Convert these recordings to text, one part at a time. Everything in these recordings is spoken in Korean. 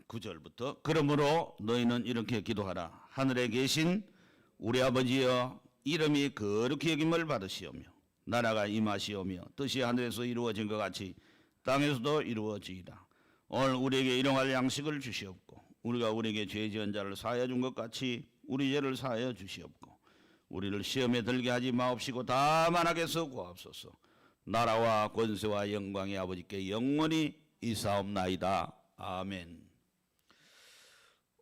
9절부터 그러므로 너희는 이렇게 기도하라. 하늘에 계신 우리 아버지여 이름이 거룩히 여김을 받으시오며 나라가 임하시오며 뜻이 하늘에서 이루어진 것 같이 땅에서도 이루어지이다. 오늘 우리에게 일용할 양식을 주시옵고 우리가 우리에게 죄 지은 자를 사하여 준 것 같이 우리 죄를 사하여 주시옵고 우리를 시험에 들게 하지 마옵시고 다만 악에서 구하옵소서. 나라와 권세와 영광의 아버지께 영원히 이사옵나이다. 아멘.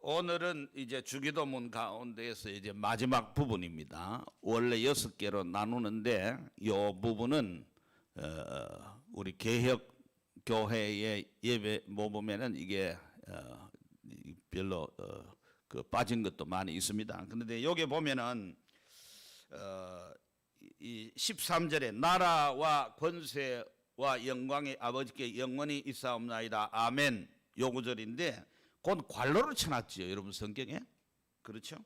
오늘은 이제 주기도문 가운데에서 이제 마지막 부분입니다. 원래 6개로 나누는데 이 부분은 우리 개혁 교회의 예배 모범에는 이게 별로 그 빠진 것도 많이 있습니다. 그런데 여기 보면은 이 13절에 나라와 권세와 영광의 아버지께 영원히 있사옵나이다. 아멘. 요 구절인데 곧 괄호를 쳐놨지요. 여러분 성경에. 그렇죠?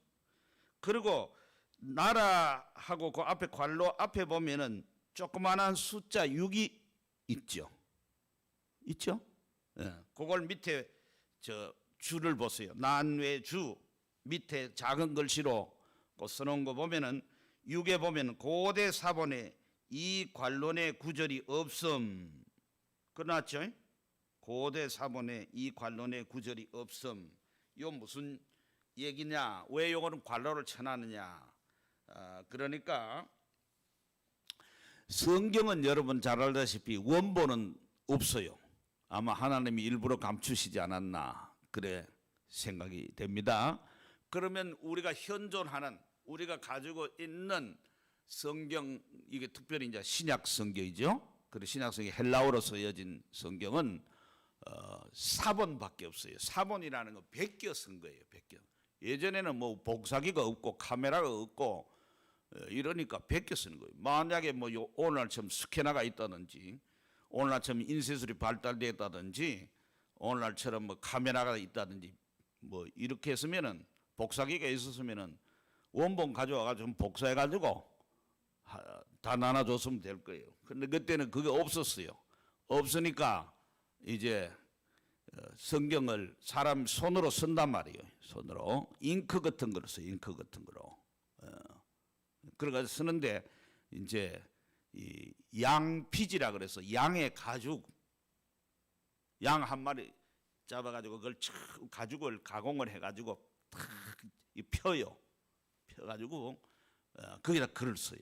그리고 나라하고 그 앞에 괄호 앞에 보면은 조그마한 숫자 6이 있죠. 있죠? 예. 그걸 밑에 저 줄을 보세요. 난외주 밑에 작은 글씨로 써놓은 거 보면은 6에 보면 고대 사본에 이 관론의 구절이 없음. 그러났죠? 고대 사본에 이 관론의 구절이 없음. 이거 무슨 얘기냐? 왜 이거는 관로를 쳐놨느냐? 그러니까 성경은 여러분 잘 알다시피 원본은 없어요. 아마 하나님이 일부러 감추시지 않았나 그래 생각이 됩니다. 그러면 우리가 현존하는 우리가 가지고 있는 성경 이게 특별히 이제 신약 성경이죠. 그리고 신약 성경 헬라어로 쓰여진 성경은 사본밖에 없어요. 사본이라는 건 베껴 쓴 거예요. 베껴. 예전에는 뭐 복사기가 없고 카메라가 없고 이러니까 베껴 쓰는 거예요. 만약에 뭐 오늘날처럼 스캐너가 있다든지 오늘날처럼 인쇄술이 발달됐다든지 오늘날처럼 뭐 카메라가 있다든지 뭐 이렇게 했으면은 복사기가 있었으면은 원본 가져와가지고 복사해가지고 다 나눠줬으면 될 거예요. 근데 그때는 그게 없었어요. 없으니까 이제 성경을 사람 손으로 쓴단 말이에요. 손으로 잉크 같은 거로 써요. 잉크 같은 거로. 그래가지고 쓰는데 이제 이 양피지라 그래서 양의 가죽, 양 한 마리 잡아가지고 그걸 가죽을 가공을 해가지고 탁 펴요. 펴가지고 거기다 글을 써요.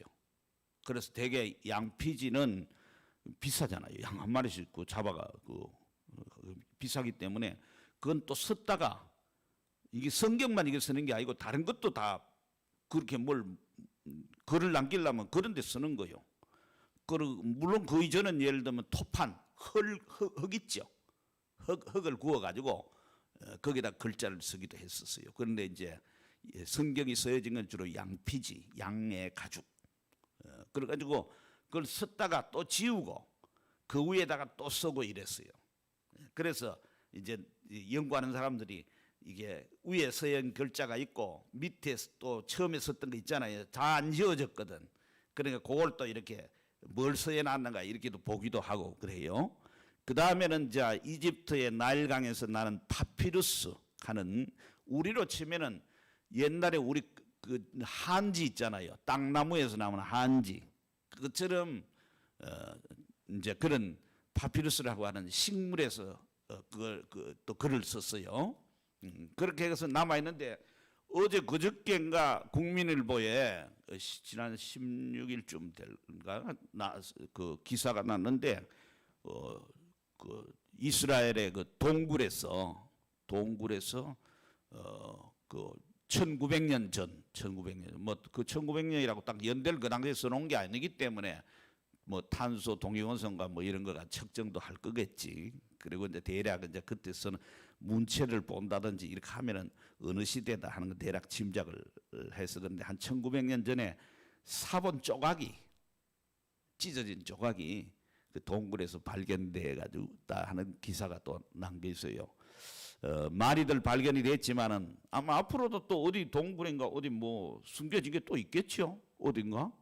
그래서 대개 양피지는 비싸잖아요. 양 한 마리씩 잡아가고 비싸기 때문에 그건 또 썼다가 이게 성경만 이게 쓰는 게 아니고 다른 것도 다 그렇게 뭘 글을 남기려면 그런 데 쓰는 거예요. 물론 그 이전은 예를 들면 토판, 흙 있죠. 흙을 구워가지고 거기다 글자를 쓰기도 했었어요. 그런데 이제 성경이 쓰여진 건 주로 양피지, 양의 가죽. 그래가지고 그걸 썼다가 또 지우고 그 위에다가 또 쓰고 이랬어요. 그래서 이제 연구하는 사람들이 이게 위에 써인 글자가 있고 밑에 또 처음에 썼던 거 있잖아요. 다 안 지워졌거든. 그러니까 그걸 또 이렇게 뭘 써놨는가 이렇게도 보기도 하고 그래요. 그 다음에는 이제 이집트의 나일강에서 나는 파피루스 하는 우리로 치면은 옛날에 우리 그 한지 있잖아요. 땅나무에서 나오는 한지. 그것처럼 이제 그런 파피루스라고 하는 식물에서 그걸 또 글을 썼어요. 그렇게 해서 남아 있는데 어제 그저께인가 국민일보에 지난 16일쯤 될까 그 기사가 났는데 그 이스라엘의 그 동굴에서 그 1900년 전 1900년 뭐 그 1900년이라고 딱 연대를 그 당시에 써놓은 게 아니기 때문에 뭐 탄소 동위원성과 뭐 이런 거가 측정도 할 거겠지. 그리고 이제 대략 이제 그때서는 문체를 본다든지 이렇게 하면은 어느 시대다 하는 거 대략 짐작을 해서 그런데 한 1900년 전에 사본 조각이 찢어진 조각이 그 동굴에서 발견돼 가지고 다 하는 기사가 또 남겨 있어요. 많이들 발견이 됐지만은 아마 앞으로도 또 어디 동굴인가 어디 뭐 숨겨진 게 또 있겠죠. 어딘가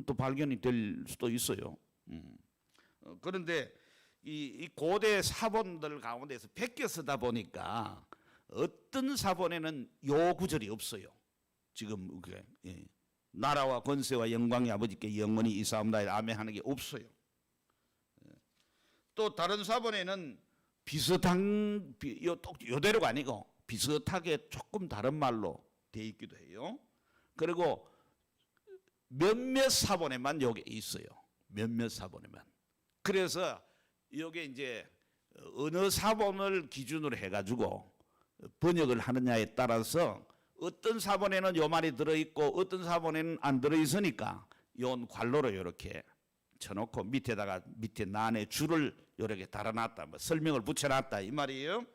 또 발견이 될 수도 있어요. 그런데 이 고대 사본들 가운데서 베껴 쓰다 보니까 어떤 사본에는 요 구절이 없어요. 지금 나라와 권세와 영광이 아버지께 영원히 이사옵나이다 아멘 하는 게 없어요. 또 다른 사본에는 비슷한 요대로가 아니고 비슷하게 조금 다른 말로 돼 있기도 해요. 그리고 몇몇 사본에만 요게 있어요. 몇몇 사본에만. 그래서 요게 이제 어느 사본을 기준으로 해가지고 번역을 하느냐에 따라서 어떤 사본에는 요 말이 들어있고 어떤 사본에는 안 들어있으니까 요 관로로 이렇게 쳐놓고 밑에 난에 줄을 이렇게 달아놨다, 뭐 설명을 붙여놨다 이 말이에요.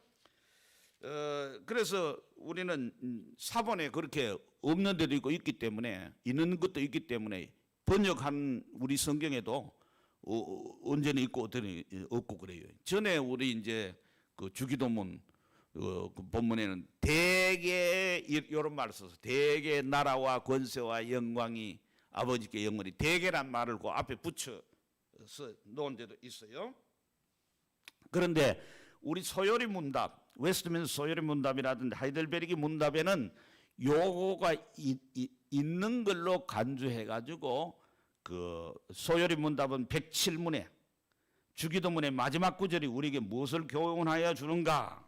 그래서 우리는 사본에 그렇게 없는 데도 있고 있기 때문에 있는 것도 있기 때문에 번역한 우리 성경에도 언제는 있고 어떤 없고 그래요. 전에 우리 이제 그 주기도문 그 본문에는 대개 이런 말을 써서 대개 나라와 권세와 영광이 아버지께 영원히 대개란 말을 그 앞에 붙여서 놓은 데도 있어요. 그런데 우리 소요리 문답, 웨스트민스터 소요리 문답이라든지 하이델베르기 문답에는 요거가 있는 걸로 간주해가지고 그 소요리 문답은 107문에 주기도문의 마지막 구절이 우리에게 무엇을 교훈하여 주는가.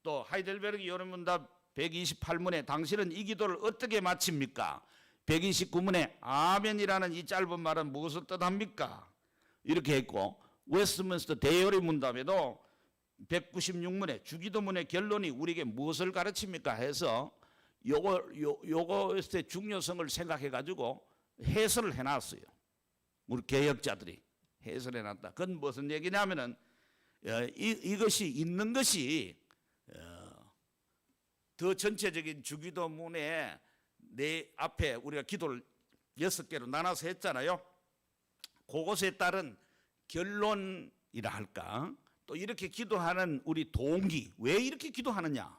또 하이델베르기 요리 문답 128문에 당신은 이 기도를 어떻게 마칩니까? 129문에 아멘이라는 이 짧은 말은 무엇을 뜻합니까? 이렇게 했고 웨스트민스터 대요리 문답에도 196문에 주기도문의 결론이 우리에게 무엇을 가르칩니까? 해서 요거의 중요성을 생각해 가지고 해설을 해놨어요. 우리 개혁자들이 해설해놨다. 그건 무슨 얘기냐면은 이것이 있는 것이 더 전체적인 주기도문에 내 앞에 우리가 기도를 6개로 나눠서 했잖아요. 그것에 따른 결론이라 할까? 또 이렇게 기도하는 우리 동기, 왜 이렇게 기도하느냐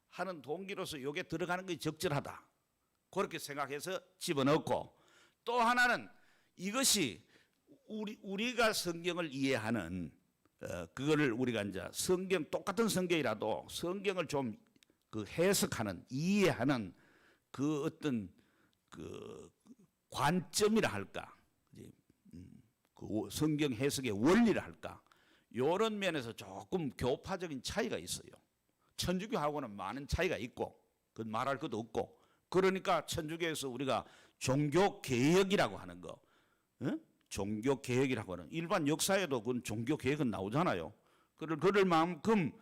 하는 동기로서 이게 들어가는 것이 적절하다. 그렇게 생각해서 집어넣고, 또 하나는 이것이 우리가 성경을 이해하는 그거를 우리가 이제 성경 똑같은 성경이라도 성경을 좀 그 해석하는 이해하는 그 어떤 그 관점이라 할까, 그 성경 해석의 원리라 할까, 이런 면에서 조금 교파적인 차이가 있어요. 천주교하고는 많은 차이가 있고 그건 말할 것도 없고, 그러니까 천주교에서 우리가 종교개혁이라고 하는 거, 종교개혁이라고 하는 일반 역사에도 그건 종교개혁은 나오잖아요. 그럴 만큼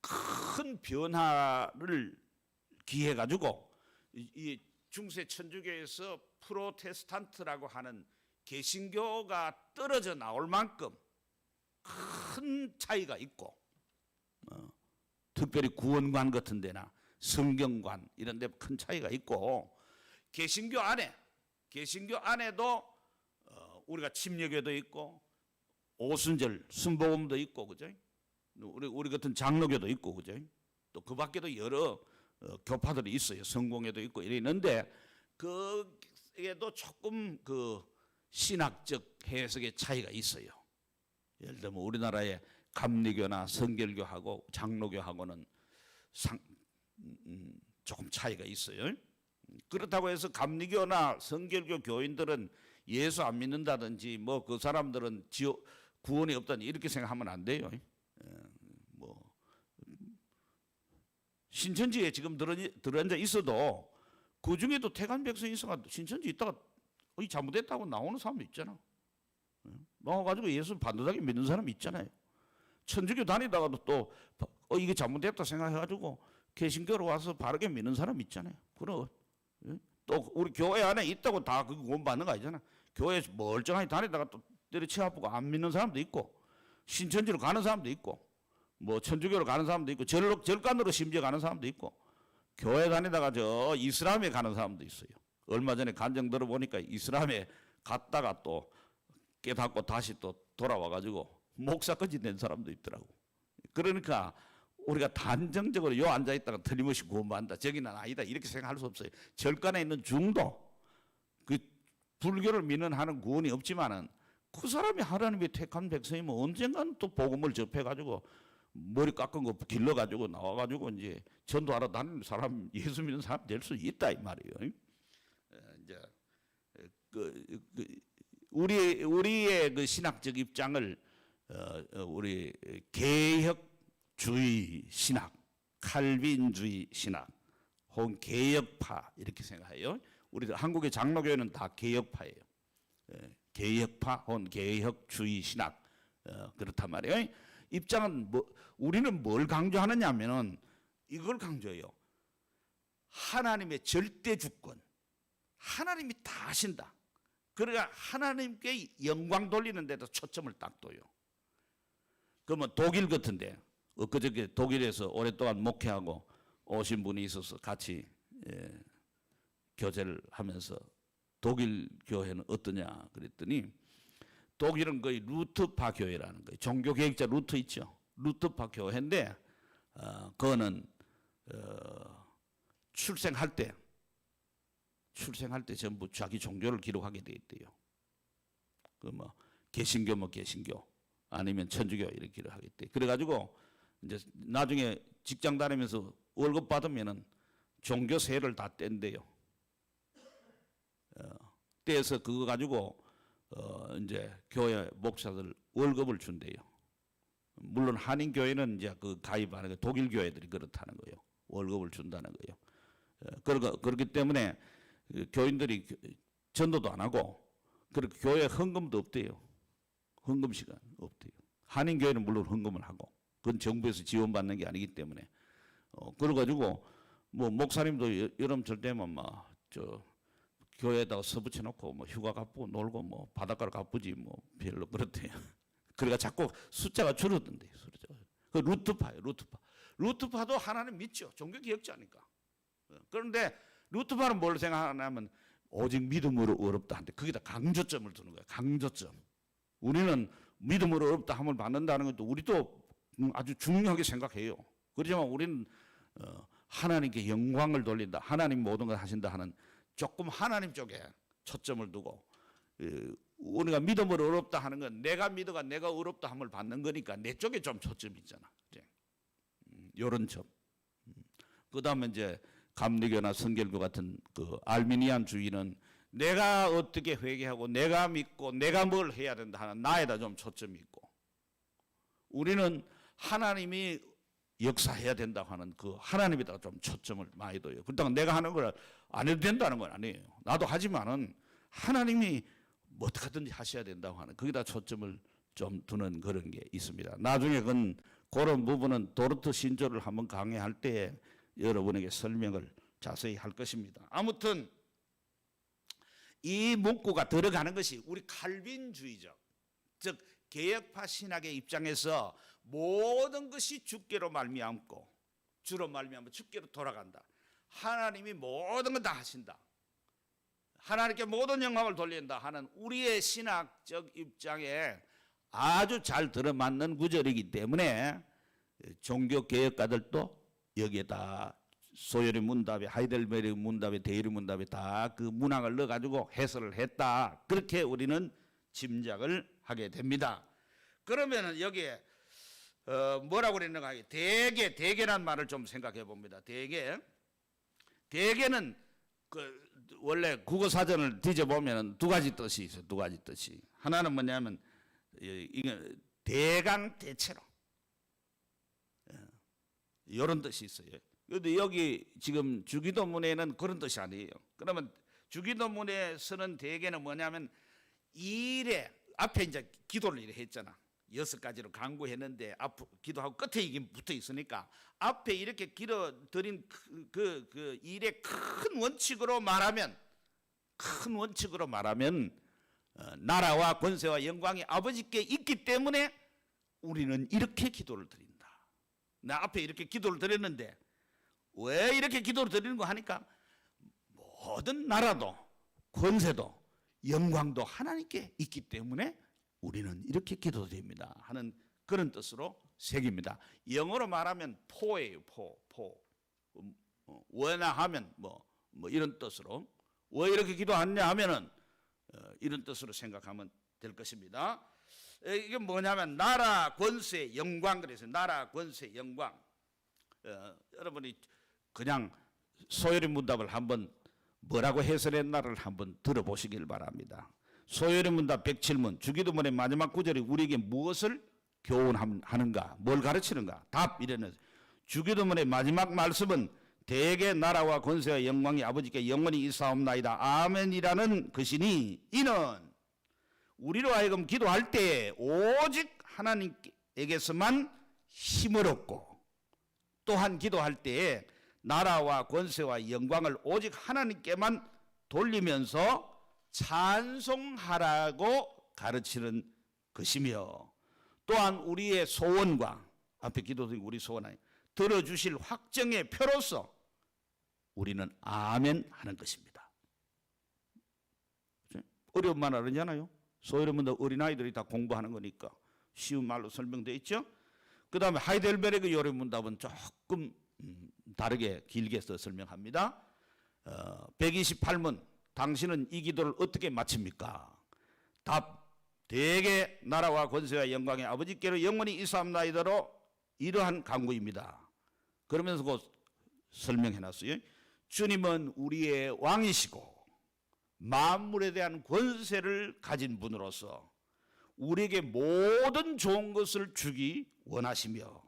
큰 변화를 기해가지고 이 중세 천주교에서 프로테스탄트라고 하는 개신교가 떨어져 나올 만큼 큰 차이가 있고, 특별히 구원관 같은 데나 성경관 이런 데 큰 차이가 있고, 개신교 안에도 우리가 침례교도 있고 오순절 순복음도 있고, 그죠? 우리 같은 장로교도 있고, 그죠? 또 그 밖에도 여러 교파들이 있어요. 성공회도 있고 이랬는데 그에도 조금 그 신학적 해석의 차이가 있어요. 예를 들면 우리나라의 감리교나 성결교하고 장로교하고는 조금 차이가 있어요. 그렇다고 해서 감리교나 성결교 교인들은 예수 안 믿는다든지 뭐 그 사람들은 구원이 없다니 이렇게 생각하면 안 돼요. 뭐 신천지에 지금 들어앉아 있어도 그 중에도 태간 백성이 있어가 신천지 있다가 잘못했다고 나오는 사람도 있잖아. 나와가지고 예수 반듯하게 믿는 사람이 있잖아요. 천주교 다니다가도 또 이게 잘못됐다 생각해가지고 개신교로 와서 바르게 믿는 사람이 있잖아요. 그럼 또 우리 교회 안에 있다고 다 그거 구원받는 거 아니잖아. 교회 멀쩡하게 다니다가 또 때려쳐 아프고 안 믿는 사람도 있고, 신천지로 가는 사람도 있고, 뭐 천주교로 가는 사람도 있고, 절간으로 심지어 가는 사람도 있고, 교회 다니다가 저 이슬람에 가는 사람도 있어요. 얼마 전에 간증 들어보니까 이슬람에 갔다가 또 깨닫고 다시 또 돌아와가지고 목사까지 된 사람도 있더라고. 그러니까 우리가 단정적으로 요 앉아있다가 틀림없이 구원받는다, 저기는 아니다 이렇게 생각할 수 없어요. 절간에 있는 중도, 그 불교를 믿는 하는 구원이 없지만은 그 사람이 하나님의 택한 백성이면 언젠가는 또 복음을 접해가지고 머리 깎은 거 길러가지고 나와가지고 이제 전도하러 다니는 사람, 예수 믿는 사람 될 수 있다 이 말이에요. 이제 우리의 그 신학적 입장을 우리 개혁주의 신학, 칼빈주의 신학, 혹은 개혁파 이렇게 생각해요. 우리 한국의 장로교회는 다 개혁파예요. 개혁파 혹은 개혁주의 신학 그렇단 말이에요. 입장은 우리는 뭘 강조하느냐면은 이걸 강조해요. 하나님의 절대 주권, 하나님이 다 하신다. 그러니까 하나님께 영광 돌리는 데도 초점을 딱 둬요. 그러면 독일 같은데 엊그저께 독일에서 오랫동안 목회하고 오신 분이 있어서 같이 교제를 하면서 독일 교회는 어떠냐 그랬더니 독일은 거의 루트파 교회라는 거예요. 종교개혁자 루트 있죠. 루트파 교회인데 그거는 출생할 때 전부 자기 종교를 기록하게 돼 있대요. 그 뭐 개신교 개신교 아니면 천주교 이렇게 기록하겠대. 그래가지고 이제 나중에 직장 다니면서 월급 받으면은 종교세를 다 뗀대요. 떼서 그거 가지고 이제 교회 목사들 월급을 준대요. 물론 한인 교회는 이제 그 가입하는 거 독일 교회들이 그렇다는 거예요. 월급을 준다는 거예요. 그렇기 때문에 교인들이 전도도 안 하고 그리고 교회 헌금도 없대요. 헌금 시간 없대요. 한인 교회는 물론 헌금을 하고 그건 정부에서 지원받는 게 아니기 때문에 그래가지고 뭐 목사님도 여름철 되면 막 저 교회에다가 서붙여 놓고 뭐 휴가 가쁘고 놀고 뭐 바닷가를 가쁘지 뭐 별로 그렇대요. 그러니까 자꾸 숫자가 줄어든대요. 그 루트파예요. 루트파도 하나님 믿죠. 종교 기억자니까. 그런데 루트파는 뭘 생각하냐면 오직 믿음으로 어렵다 한데 거기다 강조점을 두는 거예요. 강조점. 우리는 믿음으로 어렵다 함을 받는다는 것도 우리도 아주 중요하게 생각해요. 그렇지만 우리는 하나님께 영광을 돌린다. 하나님 모든 걸 하신다 하는 조금 하나님 쪽에 초점을 두고 우리가 믿음으로 어렵다 하는 건 내가 믿어가 내가 어렵다 함을 받는 거니까 내 쪽에 좀 초점이 있잖아. 이런 점. 그 다음에 이제 감리교나 성결교 같은 그 알미니안주의는 내가 어떻게 회개하고 내가 믿고 내가 뭘 해야 된다 하는 나에다 좀 초점이 있고 우리는 하나님이 역사해야 된다고 하는 그 하나님에다가 좀 초점을 많이 둬요. 그렇다고 내가 하는 걸 안 해도 된다는 건 아니에요. 나도 하지만은 하나님이 뭐 어떻게든지 하셔야 된다고 하는 거기다 초점을 좀 두는 그런 게 있습니다. 나중에 그런 부분은 도르트 신조를 한번 강의할 때 여러분에게 설명을 자세히 할 것입니다. 아무튼 이 문구가 들어가는 것이 우리 칼빈주의적, 즉 개혁파 신학의 입장에서 모든 것이 주께로 말미암고 주로 말미암아 주께로 돌아간다. 하나님이 모든 걸 다 하신다. 하나님께 모든 영광을 돌린다 하는 우리의 신학적 입장에 아주 잘 들어맞는 구절이기 때문에 종교개혁가들도 여기에다 소요리 문답에 하이델베르 문답에 데이리 문답에 다 그 문항을 넣어가지고 해설을 했다. 그렇게 우리는 짐작을 하게 됩니다. 그러면은 여기에 뭐라고 그랬는가? 대개란 말을 좀 생각해 봅니다. 대개는 그 원래 국어 사전을 뒤져보면 두 가지 뜻이 있어요. 두 가지 뜻이. 하나는 뭐냐면 이게 대강대체로 이런 뜻이 있어요. 그런데 여기 지금 주기도문에는 그런 뜻이 아니에요. 그러면 주기도문에 쓰는 대개는 뭐냐면 일에 앞에 이제 기도를 이렇게 했잖아. 6가지로 강구했는데 기도하고 끝에 이게 붙어 있으니까 앞에 이렇게 길어드린 그 일의 큰 원칙으로 말하면 나라와 권세와 영광이 아버지께 있기 때문에 우리는 이렇게 기도를 드린다. 나 앞에 이렇게 기도를 드렸는데 왜 이렇게 기도를 드리는 거 하니까 모든 나라도 권세도 영광도 하나님께 있기 때문에 우리는 이렇게 기도드립니다 하는 그런 뜻으로 새깁니다. 영어로 말하면 포예요. 포. 왜나 하면 뭐 이런 뜻으로 왜 이렇게 기도하냐 하면은 이런 뜻으로 생각하면 될 것입니다. 이게 뭐냐면 나라 권세 영광 그래서 나라 권세 영광. 여러분이 그냥 소요리 문답을 한번 뭐라고 해설했나를 한번 들어보시길 바랍니다. 소요리 문답 107문 주기도문의 마지막 구절이 우리에게 무엇을 교훈하는가, 뭘 가르치는가? 답 이래는 주기도문의 마지막 말씀은 대개 나라와 권세와 영광이 아버지께 영원히 있사옵나이다 아멘이라는 것이니 이는 우리로 하여금 기도할 때 오직 하나님에게서만 힘을 얻고 또한 기도할 때에 나라와 권세와 영광을 오직 하나님께만 돌리면서 찬송하라고 가르치는 것이며 또한 우리의 소원과 앞에 기도드린 우리 소원 아니 들어주실 확정의 표로서 우리는 아멘 하는 것입니다. 어려운 말 알잖아요. 소여러분들 어린아이들이 다 공부하는 거니까 쉬운 말로 설명되어 있죠. 그 다음에 하이델베르그 요리 문답은 조금 다르게 길게 써 설명합니다. 128문 당신은 이 기도를 어떻게 마칩니까? 답 대개 나라와 권세와 영광의 아버지께로 영원히 있사옵나이다로 이러한 간구입니다. 그러면서 그 설명해놨어요. 주님은 우리의 왕이시고 만물에 대한 권세를 가진 분으로서 우리에게 모든 좋은 것을 주기 원하시며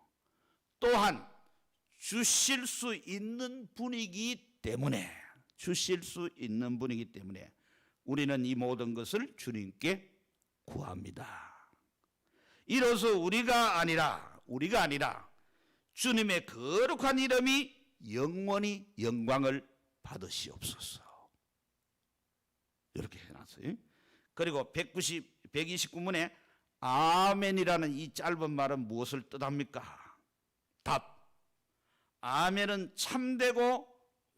또한 주실 수 있는 분이기 때문에 우리는 이 모든 것을 주님께 구합니다. 이로써 우리가 아니라 주님의 거룩한 이름이 영원히 영광을 받으시옵소서. 이렇게 해놨어요. 그리고 129문에 아멘이라는 이 짧은 말은 무엇을 뜻합니까? 답 아멘은 참되고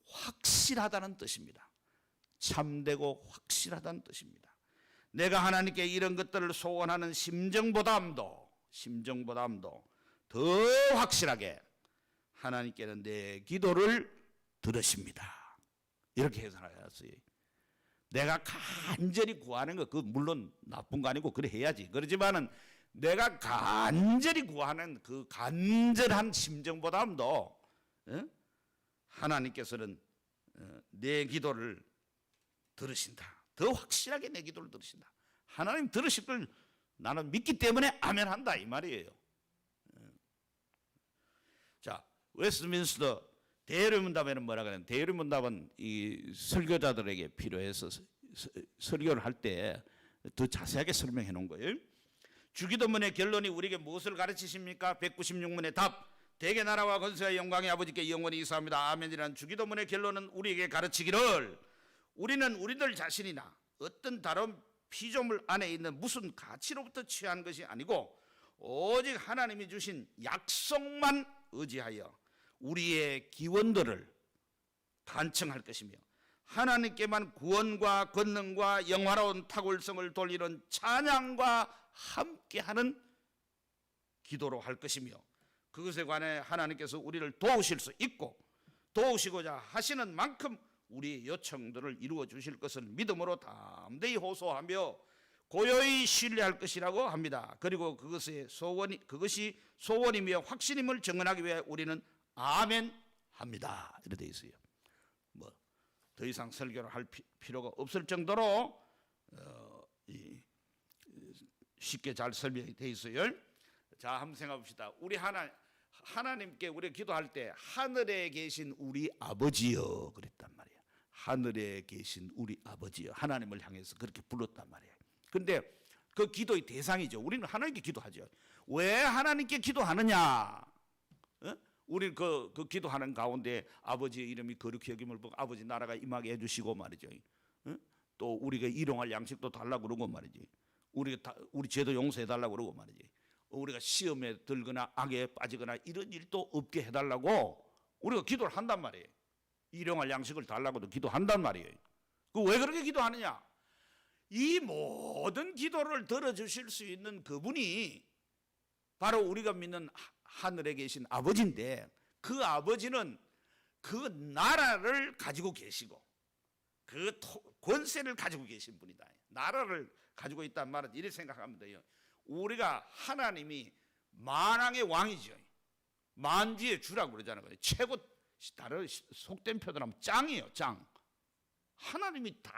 확실하다는 뜻입니다. 참되고 확실하다는 뜻입니다. 내가 하나님께 이런 것들을 소원하는 심정보담도 더 확실하게 하나님께는 내 기도를 들으십니다. 이렇게 해석하였어요. 내가 간절히 구하는 거, 그 물론 나쁜 거 아니고 그래 해야지. 그렇지만은 내가 간절히 구하는 그 간절한 심정보담도 하나님께서는 내 기도를 들으신다. 더 확실하게 내 기도를 들으신다. 하나님 들으실 걸 나는 믿기 때문에 아멘 한다 이 말이에요. 자, 웨스트민스터 대의문답에는 뭐라 그래요? 대의문답은 이 설교자들에게 필요해서 설교를 할 때 더 자세하게 설명해 놓은 거예요. 주기도문의 결론이 우리에게 무엇을 가르치십니까? 196문의 답 대개 나라와 권세와 영광의 아버지께 영원히 있사옵니다 아멘이라는 주기도문의 결론은 우리에게 가르치기를 우리는 우리들 자신이나 어떤 다른 피조물 안에 있는 무슨 가치로부터 취한 것이 아니고 오직 하나님이 주신 약속만 의지하여 우리의 기원들을 간청할 것이며 하나님께만 구원과 권능과 영화로운 탁월성을 돌리는 찬양과 함께하는 기도로 할 것이며 그것에 관해 하나님께서 우리를 도우실 수 있고 도우시고자 하시는 만큼 우리의 요청들을 이루어 주실 것을 믿음으로 담대히 호소하며 고요히 신뢰할 것이라고 합니다. 그리고 그것이 소원이며 확신임을 증언하기 위해 우리는 아멘 합니다. 이렇게 되어 있어요. 뭐 더 이상 설교를 할 필요가 없을 정도로 쉽게 잘 설명이 되어 있어요. 자, 한번 생각해 봅시다. 우리 하나님께 우리가 기도할 때 하늘에 계신 우리 아버지여 그랬단 말이에요. 하늘에 계신 우리 아버지여 하나님을 향해서 그렇게 불렀단 말이에요. 그런데 그 기도의 대상이죠. 우리는 하나님께 기도하죠. 왜 하나님께 기도하느냐? 우리는 그 기도하는 가운데 아버지의 이름이 거룩히 여김을 보고 아버지 나라가 임하게 해주시고 말이죠. 또 우리가 일용할 양식도 달라고 그러고 말이지. 우리 죄도 용서해달라고 그러고 말이지. 우리가 시험에 들거나 악에 빠지거나 이런 일도 없게 해달라고 우리가 기도를 한단 말이에요. 일용할 양식을 달라고도 기도한단 말이에요. 그 왜 그렇게 기도하느냐? 이 모든 기도를 들어주실 수 있는 그분이 바로 우리가 믿는 하늘에 계신 아버지인데 그 아버지는 그 나라를 가지고 계시고 그 권세를 가지고 계신 분이다. 나라를 가지고 있단 말은 이렇게 생각하면 돼요. 우리가 하나님이 만왕의 왕이죠. 만지의 주라고 그러잖아요. 최고, 다른 속된 표현하면 짱이에요. 짱. 하나님이 다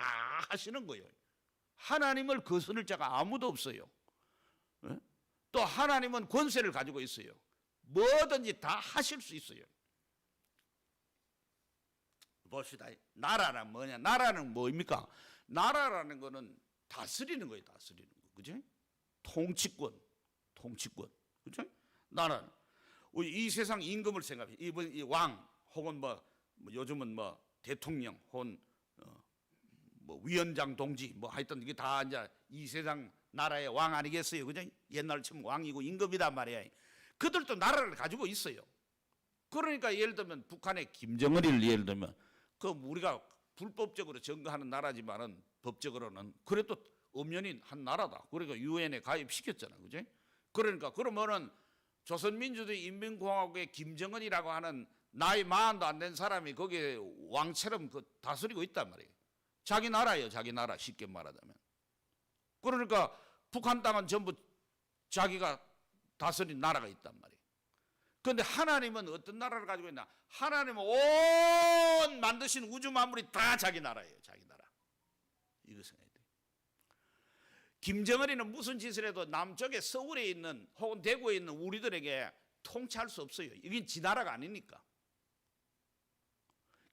하시는 거예요. 하나님을 거스를 자가 아무도 없어요. 또 하나님은 권세를 가지고 있어요. 뭐든지 다 하실 수 있어요. 봅시다. 나라는 뭐냐? 나라는 뭐입니까? 나라라는 거는 다스리는 거예요. 다스리는 거. 그죠? 통치권. 그죠? 나라는. 이 세상 임금을 생각해. 이 왕, 혹은 뭐 요즘은 뭐 대통령, 혹은 뭐 위원장 동지, 뭐 하여튼 이게 다 이제 이 세상 나라의 왕 아니겠어요? 그죠? 옛날 치면 왕이고 임금이란 말이에요. 그들도 나라를 가지고 있어요. 그러니까 예를 들면 북한의 김정은이를 예를 들면 그 우리가 불법적으로 점거하는 나라지만은 법적으로는 그래도 엄연히 한 나라다. 그러니까 유엔에 가입시켰잖아. 그죠? 그러니까 그러면은 조선민주주의 인민공화국의 김정은이라고 하는 나이 40도 안 된 사람이 거기에 왕처럼 다스리고 있단 말이에요. 자기 나라예요. 자기 나라. 쉽게 말하자면. 그러니까 북한 땅은 전부 자기가 다스린 나라가 있단 말이에요. 그런데 하나님은 어떤 나라를 가지고 있나? 하나님은 온 만드신 우주 만물이 다 자기 나라예요. 자기 나라. 이거 생각해야 돼요. 김정은이는 무슨 짓을 해도 남쪽에 서울에 있는 혹은 대구에 있는 우리들에게 통치할 수 없어요. 이게 지 나라가 아니니까.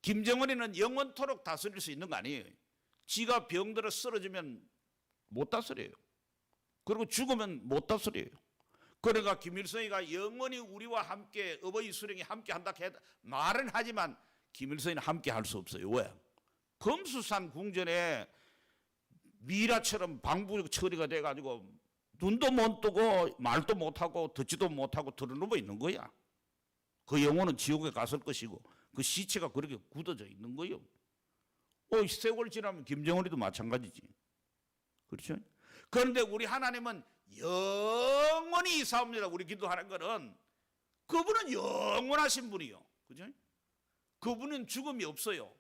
김정은이는 영원토록 다스릴 수 있는 거 아니에요. 지가 병들어 쓰러지면 못 다스려요. 그리고 죽으면 못 다스려요. 그러니까 김일성이가 영원히 우리와 함께 어버이 수령이 함께 한다 말은 하지만 김일성이는 함께 할 수 없어요. 왜? 금수산 궁전에 미라처럼 방부 처리가 돼가지고 눈도 못 뜨고 말도 못하고 듣지도 못하고 드러누워 있는 거야. 그 영혼은 지옥에 갔을 것이고 그 시체가 그렇게 굳어져 있는 거예요. 세월 지나면 김정은이도 마찬가지지. 그렇죠? 그런데 우리 하나님은 영원히 사옵니다. 우리 기도하는 거는 그분은 영원하신 분이요. 그죠? 그분은 죽음이 없어요.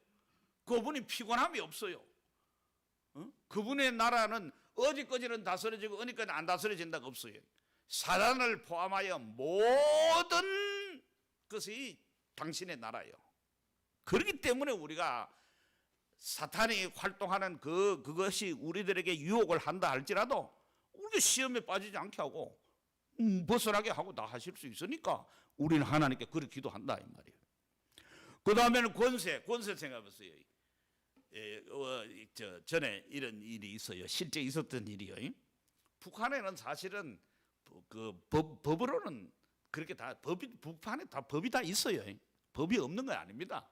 그분이 피곤함이 없어요. 그분의 나라는 어디까지는 다스려지고 어디까지는 안 다스려진다가 없어요. 사단을 포함하여 모든 것이 당신의 나라예요. 그렇기 때문에 우리가 사탄이 활동하는 그것이 우리들에게 유혹을 한다 할지라도 우리가 시험에 빠지지 않게 하고 벗어나게 하고 다 하실 수 있으니까 우리는 하나님께 그렇게 기도한다 이 말이에요. 그 다음에는 권세 생각해보세요. 전에 이런 일이 있어요. 실제 있었던 일이요. 북한에는 사실은 그 법으로는 그렇게 다 북한에 다 법이 다 있어요. 법이 없는 건 아닙니다.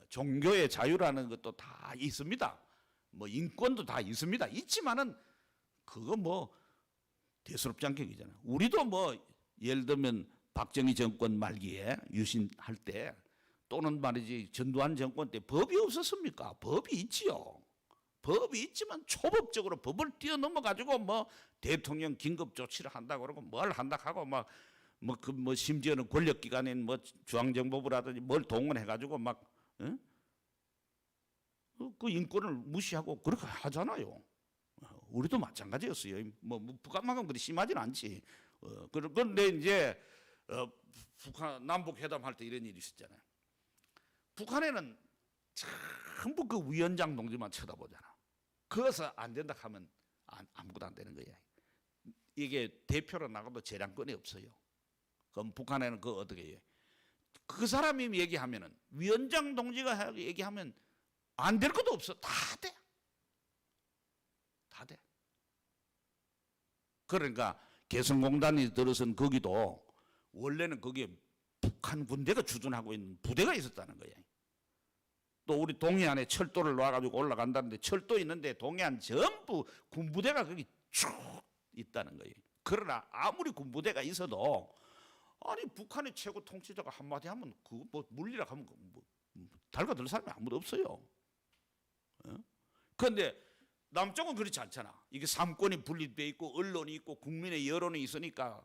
종교의 자유라는 것도 다 있습니다. 뭐 인권도 다 있습니다. 있지만은 그거 뭐 대수롭지 않게 얘기잖아요. 우리도 뭐 예를 들면 박정희 정권 말기에 유신할 때 또는 말이지 전두환 정권 때 법이 없었습니까? 법이 있지요. 법이 있지만 초법적으로 법을 뛰어넘어 가지고 뭐 대통령 긴급 조치를 한다고 그러고 뭘 한다 하고 막 뭐 심지어는 권력기관인 뭐 중앙정보부라든지 뭘 동원해 가지고 막 그 인권을 무시하고 그렇게 하잖아요. 우리도 마찬가지였어요. 뭐 북한만큼 그리 심하지는 않지. 그런데 이제 북한 남북 회담 할 때 이런 일이 있었잖아요. 북한에는 전부 그 위원장 동지만 쳐다보잖아. 그것을 안 된다 하면 아무것도 안 되는 거야. 이게 대표로 나가도 재량권이 없어요. 그럼 북한에는 그거 어떻게 해요? 그 사람이 얘기하면은 위원장 동지가 얘기하면 안 될 것도 없어. 다 돼. 다 돼. 그러니까 개성공단이 들어선 거기도 원래는 거기에 북한 군대가 주둔하고 있는 부대가 있었다는 거예요. 또 우리 동해안에 철도를 놔가지고 올라간다는데 철도 있는데 동해안 전부 군부대가 거기 쭉 있다는 거예요. 그러나 아무리 군부대가 있어도 아니 북한의 최고 통치자가 한마디 하면 그거 뭐 물리라 하면 뭐 달가들 사람이 아무도 없어요. 그런데 남쪽은 그렇지 않잖아. 이게 삼권이 분립돼 있고 언론이 있고 국민의 여론이 있으니까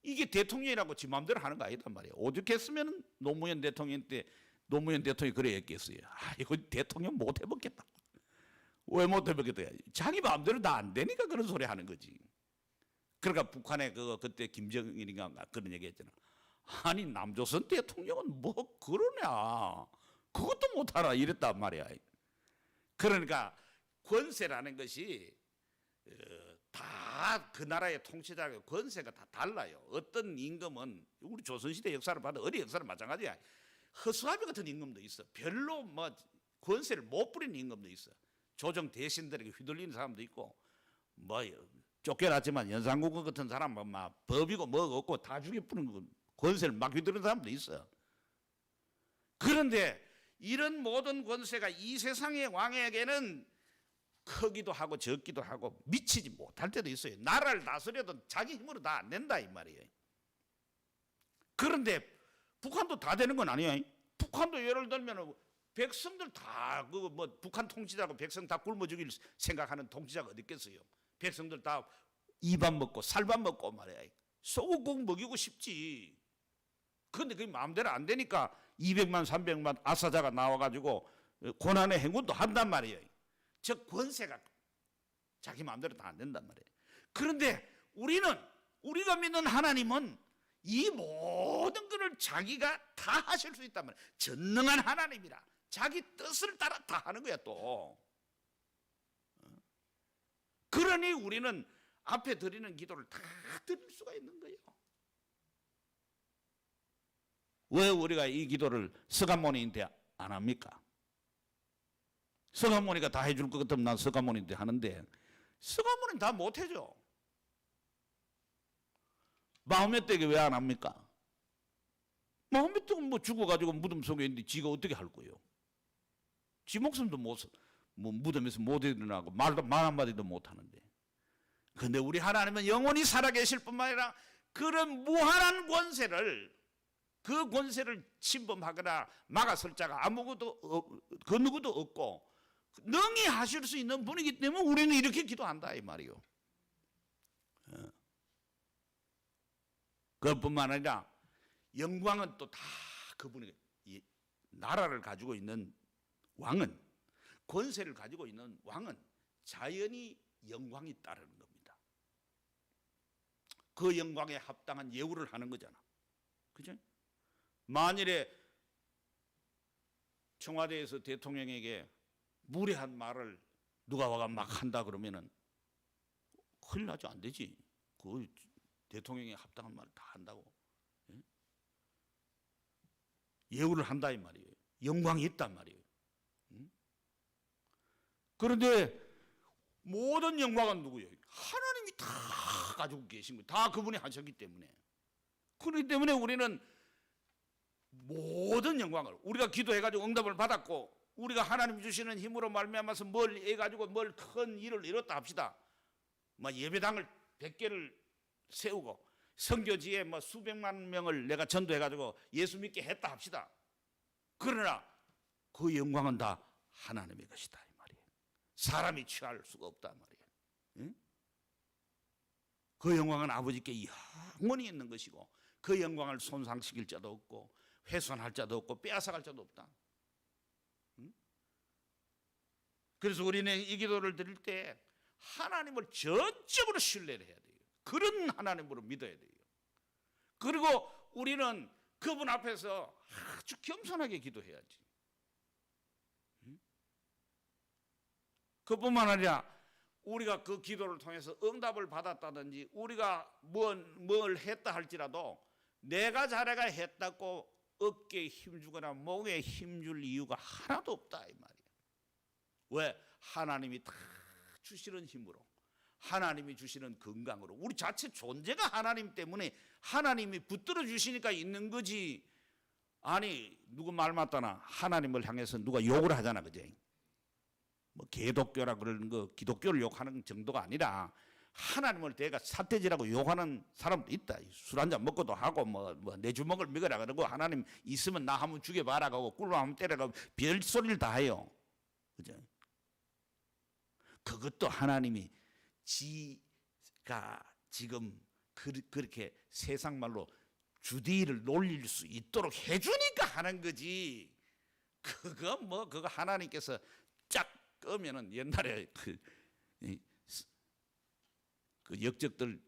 이게 대통령이라고 지 마음대로 하는 거 아니단 말이에요. 오죽했으면 노무현 대통령 때 노무현 대통령이 그래 했겠어요. 이거 대통령 못 해먹겠다. 왜 못 해먹겠다. 자기 마음대로 다 안 되니까 그런 소리 하는 거지. 그러니까 북한에 그때 김정일인가 그런 얘기했잖아. 아니 남조선 대통령은 뭐 그러냐, 그것도 못하라 이랬단 말이야. 그러니까 권세라는 것이 다 그 나라의 통치자의 권세가 다 달라요. 어떤 임금은 우리 조선시대 역사를 봐도 어디 역사를 마찬가지야. 허수아비 같은 임금도 있어. 별로 뭐 권세를 못 부리는 임금도 있어. 조정 대신들에게 휘둘리는 사람도 있고, 뭐 쫓겨났지만 연산군 같은 사람은 막 법이고 뭐가 없고 다 죽여뿌리는 권세를 막 휘두르는 사람도 있어. 그런데 이런 모든 권세가 이 세상의 왕에게는 크기도 하고 적기도 하고 미치지 못할 때도 있어요. 나라를 다스려도 자기 힘으로 다 안 된다 이 말이에요. 그런데 북한도 다 되는 건 아니에요. 북한도 예를 들면 백성들 다 그 뭐 북한 통치자고 백성 다 굶어 죽일 생각하는 통치자가 어디 있겠어요. 백성들 다 이밥 먹고 살밥 먹고 말이야. 소고기 먹이고 싶지. 그런데 그게 마음대로 안 되니까 200만 300만 아사자가 나와가지고 고난의 행군도 한단 말이에요. 즉 권세가 자기 마음대로 다 안 된단 말이에요. 그런데 우리가 믿는 하나님은 이 모든 것을 자기가 다 하실 수 있단 말이에요. 전능한 하나님이라 자기 뜻을 따라 다 하는 거야 또. 그러니 우리는 앞에 드리는 기도를 다 드릴 수가 있는 거예요. 왜 우리가 이 기도를 서간모니한테 안 합니까? 서간모니가 다 해줄 것 같으면 난 서간모니한테 하는데 서간모니는 다 못해줘. 마음의 떡이 왜 안 합니까? 마음의 떡은 뭐 죽어가지고 무덤 속에 있는데 지가 어떻게 할 거예요? 지 목숨도 뭐 무덤에서 못 일어나고 말 한마디도 못 하는데. 근데 우리 하나님은 영원히 살아계실 뿐만 아니라 그런 무한한 권세를, 그 권세를 침범하거나 막아설 자가 아무것도 그 누구도 없고 능히 하실 수 있는 분이기 때문에 우리는 이렇게 기도한다 이 말이요. 그것뿐만 아니라 영광은 또 다 그분이, 나라를 가지고 있는 왕은, 권세를 가지고 있는 왕은 자연히 영광이 따르는 겁니다. 그 영광에 합당한 예우를 하는 거잖아. 그죠? 만일에 청와대에서 대통령에게 무례한 말을 누가 와가 막 한다 그러면은 큰일 나지, 안 되지. 그 대통령에 합당한 말을 다 한다고. 예? 예우를 한다 이 말이에요. 영광이 있단 말이에요. 그런데 모든 영광은 누구예요? 하나님이 다 가지고 계신 거예요. 다 그분이 하셨기 때문에. 그렇기 때문에 우리는 모든 영광을, 우리가 기도해가지고 응답을 받았고 우리가 하나님 주시는 힘으로 말미암아서 뭘 해가지고 뭘 큰 일을 이뤘다 합시다. 뭐 예배당을 100개를 세우고 선교지에 뭐 수백만 명을 내가 전도해가지고 예수 믿게 했다 합시다. 그러나 그 영광은 다 하나님의 것이다 이 말이에요. 사람이 취할 수가 없다 말이에요. 응? 그 영광은 아버지께 영원히 있는 것이고 그 영광을 손상시킬 자도 없고 훼손할 자도 없고 빼앗아갈 자도 없다. 응? 그래서 우리는 이 기도를 드릴 때 하나님을 전적으로 신뢰를 해야 돼요. 그런 하나님으로 믿어야 돼요. 그리고 우리는 그분 앞에서 아주 겸손하게 기도해야지. 그뿐만 아니라 우리가 그 기도를 통해서 응답을 받았다든지 우리가 뭘 했다 할지라도 내가 자네가 했다고 어깨에 힘주거나 목에 힘줄 이유가 하나도 없다 이 말이야. 왜? 하나님이 다 주시는 힘으로, 하나님이 주시는 건강으로, 우리 자체 존재가 하나님 때문에 하나님이 붙들어 주시니까 있는 거지. 아니 누구 말 맞다나 하나님을 향해서 누가 욕을 하잖아, 그제? 뭐 개독교라 그러는 거, 기독교를 욕하는 정도가 아니라 하나님을 내가 삿대질하고 욕하는 사람도 있다. 술 한잔 먹고도 하고 뭐 내 주먹을 먹으라 그러고 하나님 있으면 나 한번 죽여봐라 하고 꿀로 한번 때려가고 별 소리를 다 해요. 그죠? 그것도 하나님이 지가 지금 그렇게 세상 말로 주디를 놀릴 수 있도록 해주니까 하는 거지. 그거 하나님께서 쫙 끄면은 옛날에 그 역적들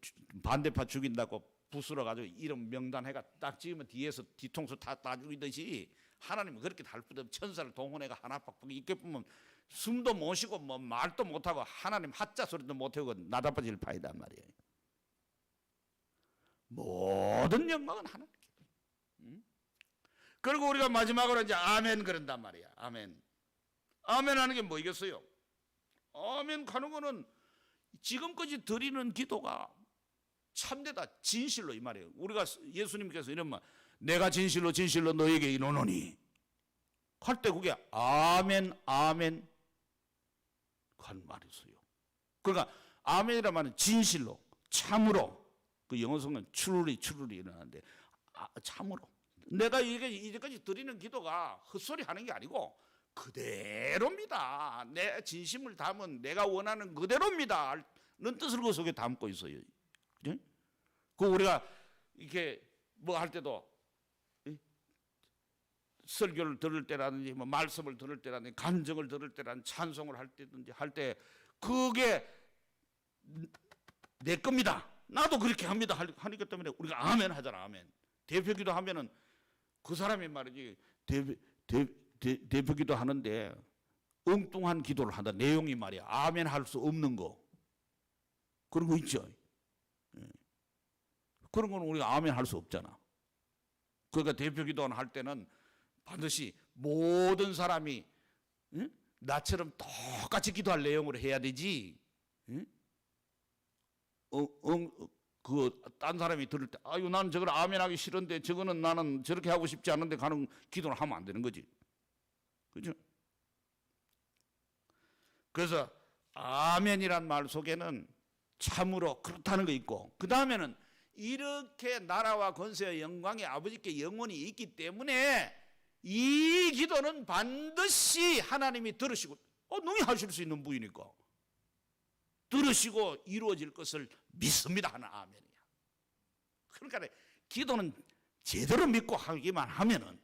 반대파 죽인다고 부스러 가지고 이름 명단 해가 딱 찍으면 뒤에서 뒤통수 다 죽이듯이 하나님은 그렇게 달부터 천사를 동원해가 하나 팍팍 이렇게 보면 숨도 못 쉬고 뭐 말도 못하고 하나님 하자 소리도 못하고 나다빠질 파이단 말이에요. 모든 영광은 하나님께. 그리고 우리가 마지막으로 이제 아멘 그런단 말이야. 아멘. 아멘 하는 게 뭐겠어요? 아멘 하는 거는 지금까지 드리는 기도가 참되다, 진실로 이 말이에요. 우리가 예수님께서 이런 말, 내가 진실로 진실로 너에게 이르노니 할 때 그게 아멘 아멘 한 말이었어요. 그러니까 아멘이란 말은 진실로, 참으로, 그 영어 성은 truly 일어나는데 참으로 내가 이제까지 드리는 기도가 헛소리 하는 게 아니고 그대로입니다. 내 진심을 담은 내가 원하는 그대로입니다 는 뜻을 그 속에 담고 있어요. 그죠? 그 우리가 이렇게 뭐 할 때도 설교를 들을 때라든지 뭐 말씀을 들을 때라든지 간증을 들을 때라든지 찬송을 할 때든지 할 때 그게 내 겁니다. 나도 그렇게 합니다. 하니까 때문에 우리가 아멘 하잖아. 아멘. 대표기도 하면은 그 사람이 말이지 대표기도 하는데 엉뚱한 기도를 한다. 내용이 말이야. 아멘 할 수 없는 거. 그런 거 있죠. 그런 거는 우리가 아멘 할 수 없잖아. 그러니까 대표기도 할 때는 반드시 모든 사람이 나처럼 똑같이 기도할 내용으로 해야 되지. 딴 사람이 들을 때 아유 나는 저걸 아멘하기 싫은데 저거는 나는 저렇게 하고 싶지 않은데 가는 기도를 하면 안 되는 거지. 그죠? 그래서 아멘이란 말 속에는 참으로 그렇다는 거 있고 그 다음에는 이렇게 나라와 권세와 영광이 아버지께 영원히 있기 때문에 이 기도는 반드시 하나님이 들으시고 능히 하실 수 있는 분이니까 들으시고 이루어질 것을 믿습니다 하는 아멘이야. 그러니까 기도는 제대로 믿고 하기만 하면은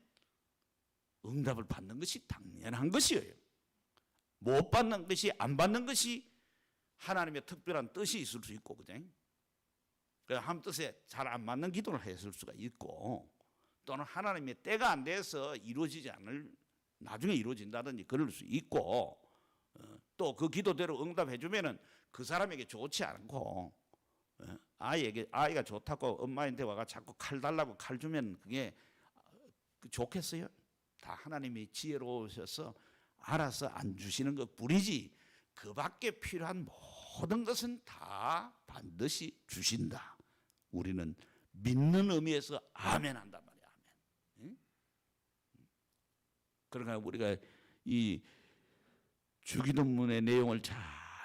응답을 받는 것이 당연한 것이에요. 못 받는 것이 안 받는 것이 하나님의 특별한 뜻이 있을 수 있고, 그죠? 한 뜻에 잘 안 맞는 기도를 했을 수가 있고, 또는 하나님의 때가 안 돼서 이루어지지 않을 나중에 이루어진다든지 그럴 수 있고, 또 그 기도대로 응답해 주면은 그 사람에게 좋지 않고, 아이가 좋다고 엄마한테 와가 자꾸 칼 달라고 칼 주면 그게 좋겠어요? 다 하나님이 지혜로우셔서 알아서 안 주시는 것 뿐이지 그 밖에 필요한 모든 것은 다 반드시 주신다. 우리는 믿는 의미에서 아멘 한단 말이야. 아멘. 그러니까 우리가 이 주기도문의 내용을 잘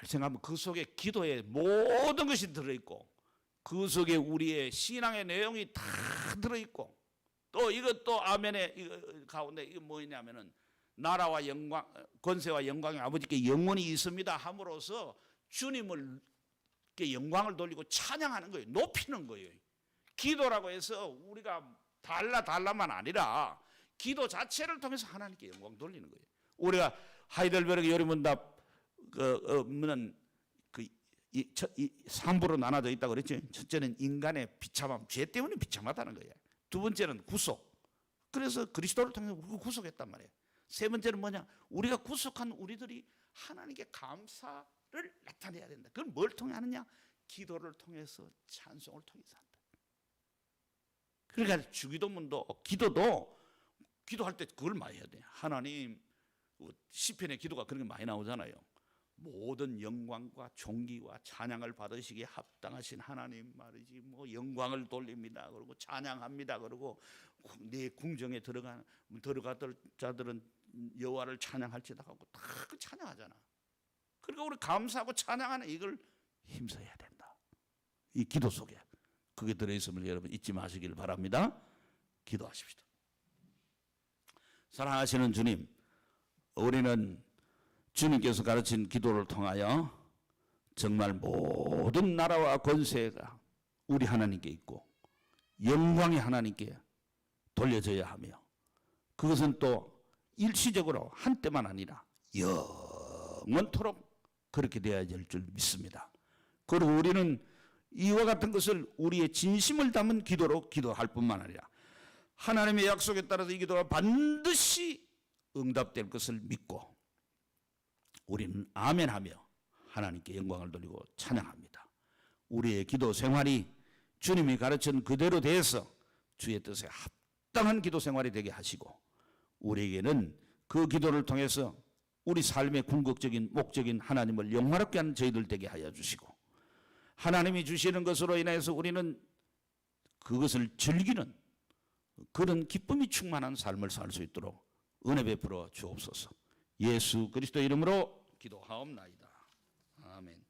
생각하면 그 속에 기도의 모든 것이 들어있고 그 속에 우리의 신앙의 내용이 다 들어있고 또 이것도 아멘의 가운데 이게 뭐냐면은 나라와 영광, 권세와 영광이 아버지께 영원히 있습니다 함으로써 주님을 영광을 돌리고 찬양하는 거예요. 높이는 거예요. 기도라고 해서 우리가 달라만 아니라 기도 자체를 통해서 하나님께 영광 돌리는 거예요. 우리가 하이델베르크 요리문답 는 3부로 나눠져 있다고 그랬죠. 첫째는 인간의 비참함, 죄 때문에 비참하다는 거예요. 두 번째는 구속. 그래서 그리스도를 통해서 구속했단 말이에요. 세 번째는 뭐냐? 우리가 구속한 우리들이 하나님께 감사를 나타내야 된다. 그걸 뭘 통해 하느냐? 기도를 통해서 찬송을 통해서 한다. 그러니까 주기도문도 기도도 기도할 때 그걸 많이 해야 돼. 하나님 시편의 기도가 그런 게 많이 나오잖아요. 모든 영광과 존귀와 찬양을 받으시기에 합당하신 하나님 말이지 뭐 영광을 돌립니다. 그리고 찬양합니다. 그리고 내 궁정에 들어가들 자들은 여호와를 찬양할지다 하고 다 찬양하잖아. 그러니까 우리 감사하고 찬양하는 이걸 힘써야 된다. 이 기도 속에 그게 들어있음을 여러분 잊지 마시길 바랍니다. 기도하십시다. 사랑하시는 주님, 우리는 주님께서 가르친 기도를 통하여 정말 모든 나라와 권세가 우리 하나님께 있고 영광이 하나님께 돌려져야 하며 그것은 또 일시적으로 한때만 아니라 영원토록 그렇게 되어야 될 줄 믿습니다. 그리고 우리는 이와 같은 것을 우리의 진심을 담은 기도로 기도할 뿐만 아니라 하나님의 약속에 따라서 이 기도가 반드시 응답될 것을 믿고 우리는 아멘하며 하나님께 영광을 돌리고 찬양합니다. 우리의 기도 생활이 주님이 가르친 그대로 돼서 주의 뜻에 합당한 기도 생활이 되게 하시고 우리에게는 그 기도를 통해서 우리 삶의 궁극적인 목적인 하나님을 영화롭게 하는 저희들 되게 하여 주시고 하나님이 주시는 것으로 인해서 우리는 그것을 즐기는 그런 기쁨이 충만한 삶을 살 수 있도록 은혜 베풀어 주옵소서. 예수 그리스도 이름으로 기도하옵나이다. 아멘.